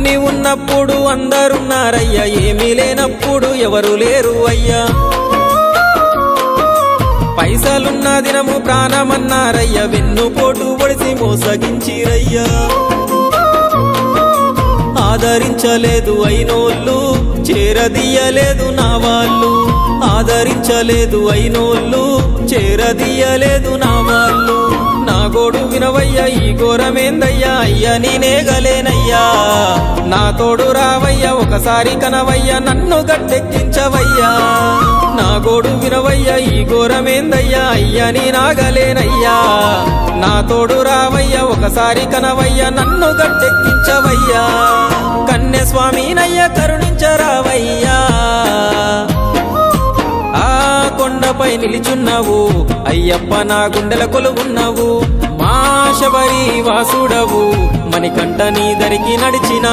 అన్ని ఉన్నప్పుడు అందరున్నారయ్యా, ఏమీ లేనప్పుడు ఎవరు లేరు అయ్యా. పైసలున్న దినము ప్రాణమన్నారయ్యా, వెన్నుపోటు పొడిసి మోసగించిరయ్యా. ఆదరించలేదు అయినోళ్ళు, చేరదీయలేదు నా వాళ్ళు. ఆదరించలేదు అయినోళ్ళు, చేరదీయలేదు నా వాళ్ళు. నా గోడు వినవయ్యా, ఈ ఘోరమేందయ్యా, అయ్యా నేనేగలేనయ్యా. నా తోడు రావయ్యా, ఒకసారి కనవయ్యా, నన్ను గట్టెక్కించవయ్యా. నా గోడు వినవయ్యా, ఈ ఘోరమేందయ్యా, అయ్యా నేనాగలేనయ్యా. నా తోడు రావయ్యా, ఒకసారి కనవయ్యా, నన్ను గట్టెక్కించవయ్యా. కన్య స్వామినయ్యా, కరుణించరావయ్యా. ఆ కొండపై నిలిచున్నావు అయ్యప్ప, నా గుండెల కొలువున్నావు. మా శబరి వాసుడవు, మణికంఠ నీ దరికి నడిచిన